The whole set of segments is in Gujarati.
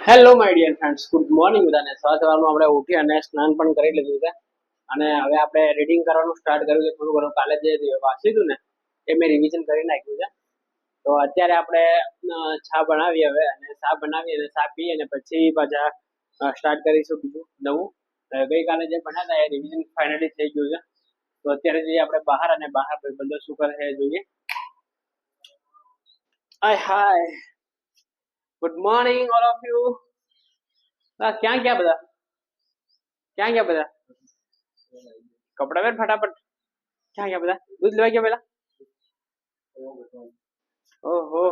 Hello my dear friends, good morning બધાને. સવારમાં આપણે ઉઠી અને સ્નાન પણ કરી લીધું છે અને હવે આપણે રીડિંગ કરવાનું સ્ટાર્ટ કર્યું છે. થોડું ઘણું કાલે જે વાંચ્યું હતું ને એ મેં રિવિઝન કરી નાખ્યું છે. તો અત્યારે આપણે ચા બનાવીએ હવે, અને ચા બનાવી અને ચા પી અને પછી પાછા સ્ટાર્ટ કરીશું બીજું નવું. ગઈકાલે જે ભણ્યા હતા એ રિવિઝન ફાઇનલી થઈ ગયું છે. તો અત્યારે જઈએ આપણે બહાર, અને બહાર બંદર શું કરે છે જોઈએ. Hi hi, good morning all of you. ક્યાં ગયા બધા? ક્યાં ગયા બધા? કપડા પહેર ફટાફટ. ક્યાં ગયા બધા? દૂધ લેવા ગયા પેલા? ઓહો,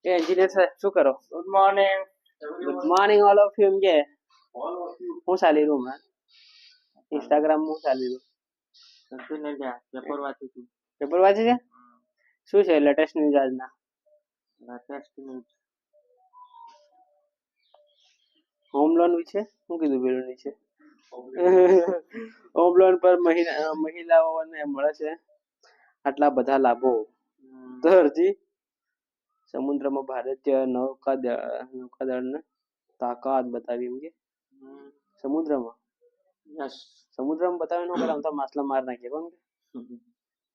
એ એન્જિનિયર સાહેબ શું કરો? Good morning. Good morning all of you. એમ કે હું ચાલી રહ્યું હમણાં ઇન્સ્ટાગ્રામ હું ચાલી રહ્યું? પેપર વાંચું છું. પેપર વાંચે છે? શું છે લેટેસ્ટ ન્યૂઝ આજના? લેટેસ્ટ ન્યૂઝ હોમ લોન વિશે શું કીધું પેલું નીચે? હોમ લોન પર મહિલાઓને મળે છે આટલા બધા લાભો. તો અરજી સમુદ્રમાં ભારતીય નૌકાદળને તાકાત બતાવી. એમ કે સમુદ્રમાં સમુદ્રમાં બતાવે નો કરે, આમ તો માછલા માર નાખીએ. કોણ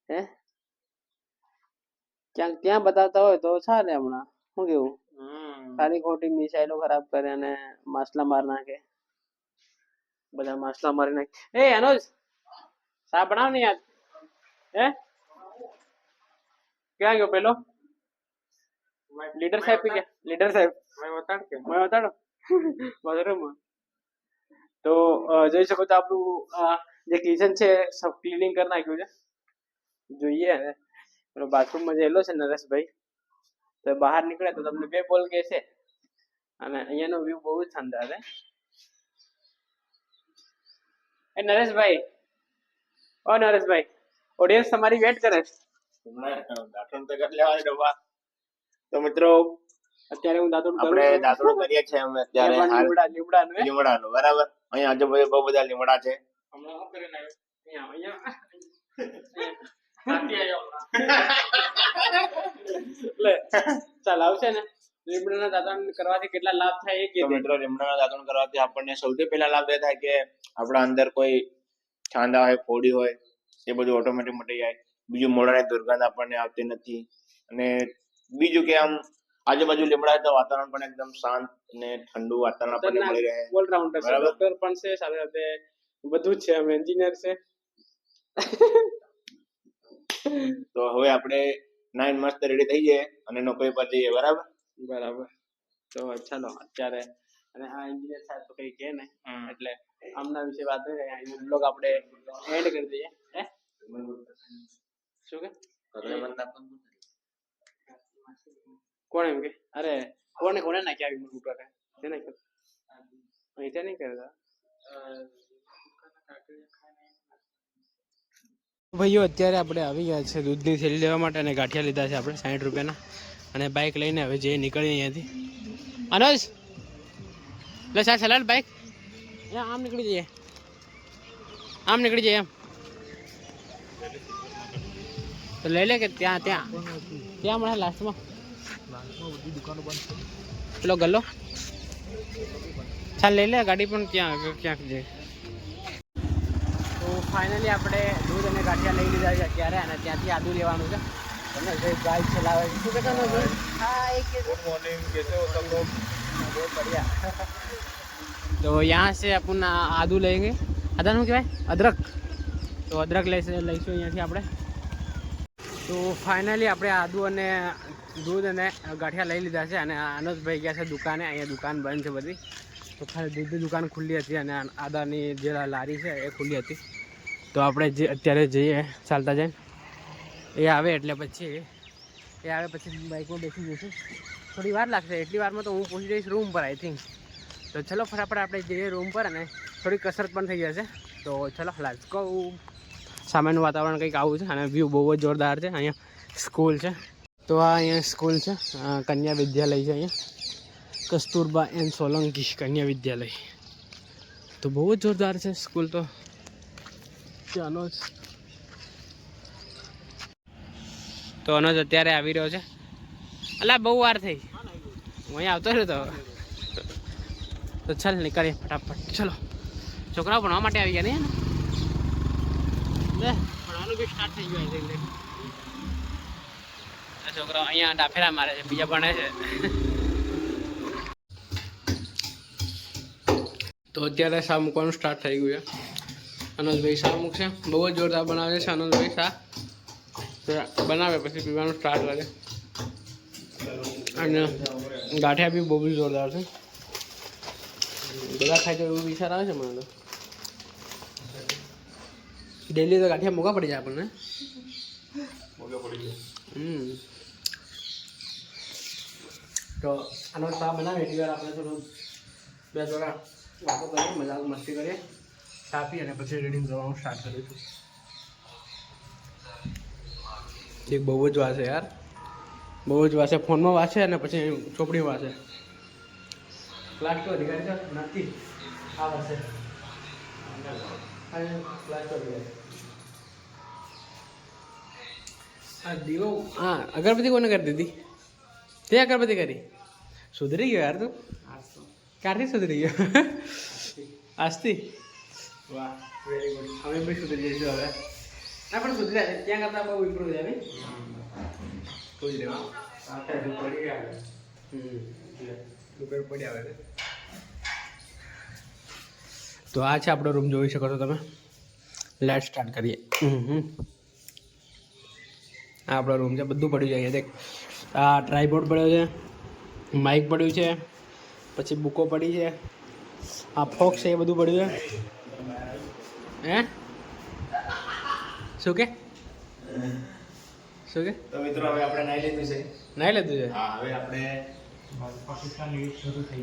હે? ક્યાંક ત્યાં બતાવતા હોય તો ચાલે. હમણાં શું કેવું? ખાલી ખોટી મિસાઇલો ખરાબ કરે અને માછલા માર નાખે. બધા માછલા મારી નાખે. એ અનુજ, સા બનાવ ને યાર. હે ક્યાં ગયો પેલો લીડર સાહેબ? કે લીડર સાહેબ મેં બતાડો બાથરૂમમાં. તો જોઈ શકો તો આપણું જે કિચન છે સબ ક્લીનિંગ કરી નાખ્યું છે. જોઈએ ને પેલો બાથરૂમમાં જેલો છે નરેશભાઈ, તો બહાર નીકળે તો તમને બે બોલ કે છે. અને અહીંયાનો વ્યૂ બહુ જ શાનદાર છે. એ નરેશભાઈ, ઓ નરેશભાઈ, ઓડિયન્સ તમારી વેટ કરે છે. તો મિત્રો અત્યારે હું દાંતણ કરીએ છીએ. અમે અત્યારે લીમડાનું બરાબર. અહીંયા આજુબાજુ બહુ બધા લીમડા છે. હમણાં શું કરીને લે ચાલ આવશે ને. લીમડાના દાંતણ કરવાથી કેટલા લાભ થાય એ કે મિત્રો. લીમડાના દાંતણ કરવાથી આપણને સૌથી પહેલા લાભ એ થાય કે આપણા અંદર કોઈ છાંદા હોય, ફોડી હોય, એ બધું ઓટોમેટિક મટી જાય. બીજું, મોઢાની દુર્ગંધ આપણને આવતી નથી. અને બીજું કે આમ આજુબાજુ લીમડા તો વાતાવરણ પણ એકદમ શાંત અને ઠંડુ વાતાવરણ આપણને મળી રહે. ઓલરાઉન્ડર છે, ડોક્ટર પણ છે, સાથે સાથે બધું જ છે. અમે એન્જિનિયર છે. તો હવે આપણે 9 મસ્ત રેડી થઈ જાય અને નોકરી પર જઈએ. બરાબર બરાબર. તો ચાલો અત્યારે, અને આ એન્જિનિયર સાહેબ તો કઈ કે ને એટલે આમના વિશે વાત થઈ. બ્લોગ આપણે એન્ડ કરી દઈએ. હે શું કે કોણ એમ કે? અરે કોને કોને નાખ્યા આવી મોટું કરે છે ને? અહીંથી નહીં કરતા ભાઈઓ. અત્યારે આપણે આવી ગયા છે દૂધની થેલી લેવા માટે, અને ગાંઠિયા લીધા છે આપણે 60 રૂપિયાના, અને બાઇક લઈને હવે જે નીકળીએ અહીંયાથી. અનુજ લે સા ચલાડ બાઇક. આમ નીકળી જઈએ, આમ નીકળી જઈએ. એમ તો લઈ લે કે ત્યાં ત્યાં ત્યાં મળે લાસ્ટમાં દુકાનો બંધ પેલો ગલ્લો. ચાલ લઈ લે ગાડી પણ ક્યાં ક્યાંક જાય. તો ફાઇનલી આપણે દૂધ અને ગાંઠિયા લઈ લીધા છે અત્યારે, અને ત્યાંથી આદુ લેવાનું છે. તમે જે બાઇક ચલાવે છે શું કહેવાનું છે? હા, ગુડ मॉर्निंग, कैसे हो सब लोग? बहुत बढ़िया. तो यहाँ से अपन आदू लेंगे. આદાનું કહેવાય અદરક. તો અદરક લઈશું અહીંયાથી આપણે. તો ફાઇનલી આપણે આદુ અને દૂધ અને ગાંઠિયા લઈ લીધા છે, અને આનંદભાઈ ગયા છે દુકાને. અહીંયા દુકાન બંધ છે બધી, તો ખાલી દૂધની દુકાન ખુલ્લી હતી અને આદાની જે લારી છે એ ખુલ્લી હતી. તો આપણે જે અત્યારે જઈએ ચાલતા જઈને, એ આવે એટલે પછી બાઇકમાં બેસી જઈશું. થોડી વાર લાગશે, એટલી વારમાં તો હું પહોંચી જઈશ રૂમ પર આઈ થિંક. તો ચલો ફટાફટ આપણે જઈએ રૂમ પર, અને થોડી કસરત પણ થઈ જશે. તો ચલો લેટ્સ ગો. સામેનું વાતાવરણ કંઈક આવું છે, અને વ્યૂ બહુ જ જોરદાર છે. અહીંયા સ્કૂલ છે. તો આ અહીંયા સ્કૂલ છે, કન્યા વિદ્યાલય છે. અહીંયા કસ્તુરબા એન્ડ સોલંકી કન્યા વિદ્યાલય. તો બહુ જ જોરદાર છે સ્કૂલ તો. ચાલો તો અનુજ અત્યારે આવી રહ્યો છે. અલા બહુ વાર થઈ. હું અહીંયા આવતો રહ્યો તો ચાલ નીકળીએ ફટાફટ. ચલો છોકરાઓ ભણવા માટે આવી ગયા ને ભણવાનું બી સ્ટાર્ટ થઈ ગયું છે. છોકરાઓ અહીંયા ડાફેરા મારે છે, બીજા ભણે છે. તો અત્યારે શા મૂકવાનું સ્ટાર્ટ થઈ ગયું છે. અનોજભાઈ શા મૂકશે, બહુ જ જોરદાર બનાવે છે અનોજભાઈ શા. બનાવે પછી પીવાનું સ્ટાર્ટ કરે. અને ગાંઠિયા બી બહુ જ જોરદાર છે. બધા ખાય તો એવું વિચાર આવે છે મને તો. ડેલી તો ગાંઠિયા મોંઘા પડી જાય આપણને. તો આનો શા બનાવે એટલી વાર આપણે થોડું 2 થોડા વાતો કરીએ, મજાક મસ્તી કરીએ, ચા પી અને પછી રીડિંગ કરવાનું સ્ટાર્ટ કરીશું. એક બહુ જ વાંચે યાર, બહુ જ વાંચે. ફોનમાં વાંચે અને પછી ચોપડી વાંચે. ક્લાસ તો અધિકારી નથી આ વર્ષે. ક્લાસ તો હા દીવો હા અગરબત્તી કોને કરી દીધી? તે અગરબત્તી કરી? સુધરી ગયો યાર તું. ક્યારથી સુધરી ગયો? આજથી? વાહ વેરી ગુડ. અમે બી સુધરી જઈશું હવે. ના પણ સુધરી જાય ત્યાં કરતાં બહુ ઇમ્પ્રૂવ થાય નહીં? કોઈ જ રહેવા પડી ગયા. દુપેર પડી આવે. તો આ છે આપણો રૂમ, જોઈ શકો છો તમે. લેટ સ્ટાર્ટ કરીએ. આ આપણો રૂમ છે, બધું પડ્યું છે અહીંયા. દેખ આ ટ્રાયપોડ પડ્યો છે, માઇક પડ્યું છે, પછી બુકો પડી છે, આ ફોક્સ છે એ બધું પડ્યું છે. હે શું કે શું કે? તો મિત્રો હવે આપણે નાઈ લીધું છે. નાઈ લીધું છે? હા. હવે આપણે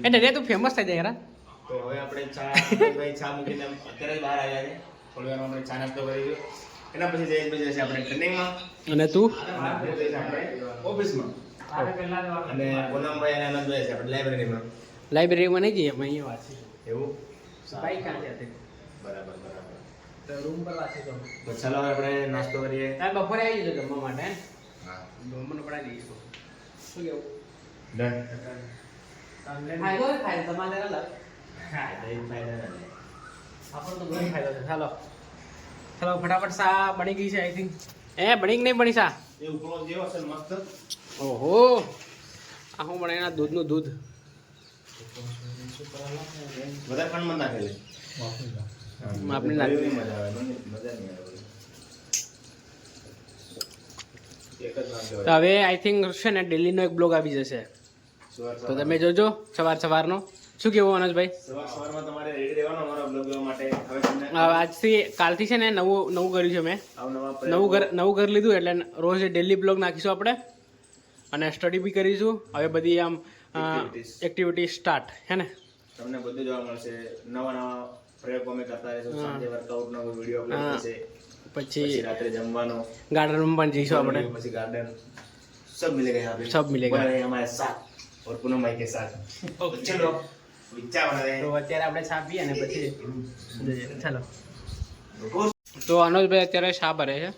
એટલે તું ફેમસ થઈ જાય યાર. તો હવે આપણે ચા મૂકીને અત્યારે બહાર આવ્યા છે. થોડી વારમાં આપણે ચા નાસ્તો કરીશું. એના પછી જયેશભાઈ જશે આપણે ટ્રેનિંગમાં. અને તું આપણે ઓફિસમાં. અને પૂનમભાઈ અને આનંદભાઈ છે આપણે લાઇબ્રેરીમાં. લાઇબ્રેરીમાં નહીં જઈએ, અમે અહીંયા વાંચીશું. એવું? બાઈક ક્યાં છે? બરાબર બરાબર. તો રૂમ પર વાંચીશું. તો ચાલો હવે આપણે નાસ્તો કરીએ. બપોરે આવી જજો જમવા માટે. હા જમવાનું પડાવી દઈશું. શું કેવું? ડન. ફાયદો તમારે અલગ. હા ફાયદો આપણો તો ઘણો ફાયદો છે. ચાલો ચાલો ફટાફટ સા બની ગઈ છે આઈ થિંક. બની નહીં બની સા? એ ઉપરો જેવો છે મસ્ત. ઓહો આ હું બનાવીને દૂધનું દૂધ. વધારે પણ મન નાખે લે. આપણે લાગી મજા આવે. મજા નહીં આવે. તો હવે આઈ થિંક છે ને ડેલીનો એક બ્લોગ આવી જશે, તો તમે જોજો સવારનો. શું કેવું અનજભાઈ? સવારમાં તમારે રેડી રહેવાનો અમારા બ્લોગ જોવા માટે. હવે આજથી કાલથી છે ને નવું કર્યું છે મેં. નવું ઘર લીધું એટલે રોજ ડેલી બ્લોગ નાખીશું આપણે. અને સ્ટડી બી કરીશું. હવે બધી આમ એક્ટિવિટી સ્ટાર્ટ હે ને. તમને બધું જોવા મળશે. નવા પ્રયોગો અમે કરતા રહીશું. સાંજે વર્કઆઉટનો વિડીયો અપલોડ થશે. પછી રાત્રે જમવાનો, ગાર્ડનમાં પણ જઈશું આપણે. પછી ગાર્ડન सब मिलेगा यहाँ पे, सब मिलेगा हमारे साथ और पूनम भाई के साथ. चलो ચા બનાવે. તો અત્યારે આપણે ચા પીએ અને પછી ચાલો. તો અનોજભાઈ અત્યારે ચા ભરે છે.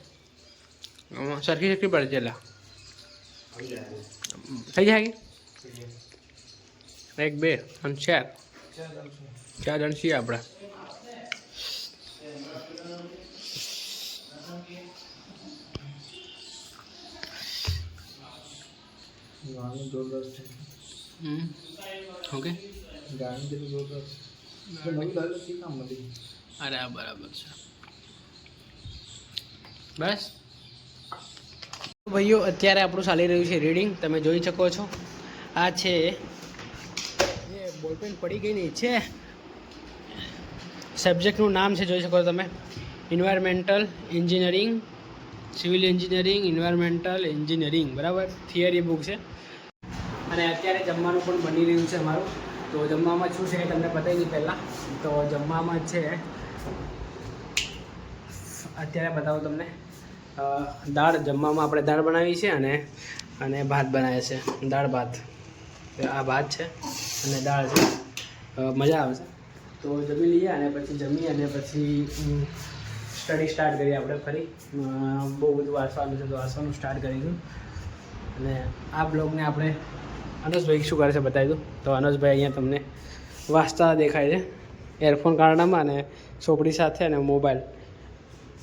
સરખી સરખી ભરે છે. થઈ જાય 1 2 3 4 જણ છીએ આપણે. ઓકે અરે બરાબર છે. બસ ભાઈઓ અત્યારે આપણું ચાલી રહ્યું છે રીડિંગ. તમે જોઈ શકો છો આ છે એ બોલપેન પડી ગઈ નહીં છે. સબ્જેક્ટનું નામ છે જોઈ શકો છો તમે, environmental engineering, civil engineering, environmental engineering. બરાબર થિયરી બુક છે. અને અત્યારે જમવાનું પણ બની રહ્યું છે અમારું. તો જમવામાં શું છે તમને બતાવી દઉં પહેલાં. તો જમવામાં છે અત્યારે બતાવું તમને. દાળ જમવામાં આપણે દાળ બનાવી છે અને ભાત બનાવે છે. દાળ ભાત, આ ભાત છે અને દાળ છે. મજા આવશે. તો જમી લઈએ અને પછી સ્ટડી સ્ટાર્ટ કરીએ આપણે ફરી. બહુ બધું વાંચવાનું છે તો વાંચવાનું સ્ટાર્ટ કરીશું. અને આ બ્લોગને આપણે અનસભાઈ શું કરે છે બતાવી દઉં. તો અનસભાઈ અહીંયા તમને વાંચતા દેખાય છે, એરફોન કારણામાં ને ચોપડી સાથે અને મોબાઈલ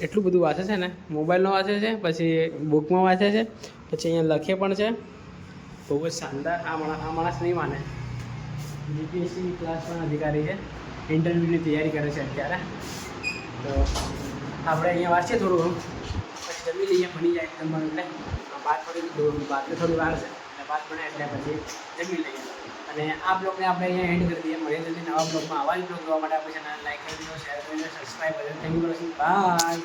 એટલું બધું વાંચે છે ને, મોબાઈલનો વાંચે છે, પછી બુકમાં વાંચે છે, પછી અહીંયા લખે પણ છે. બહુ જ શાનદાર. આ માણસ નહીં માને, જીપીએસસી ક્લાસ પણ અધિકારી છે, ઇન્ટરવ્યૂની તૈયારી કરે છે અત્યારે. તો આપણે અહીંયા વાંચીએ થોડું ઘણું, પછી જમી લઈએ, બની જાય એકદમ એટલે બાદ થોડી વાર છે એટલે બાદ બને એટલે પછી જમી લઈએ. અને આ બ્લોગને આપણે અહીંયા એન્ડ કરી દઈએ. મળીએ જલ્દી નવા બ્લોગમાં. આવા જ બ્લોગ જોવા માટે આપણે ચેનલ લાઈક કરી દો, શેર કરી દો, સબસ્ક્રાઈબ કરી દો. Thank you for watching. By.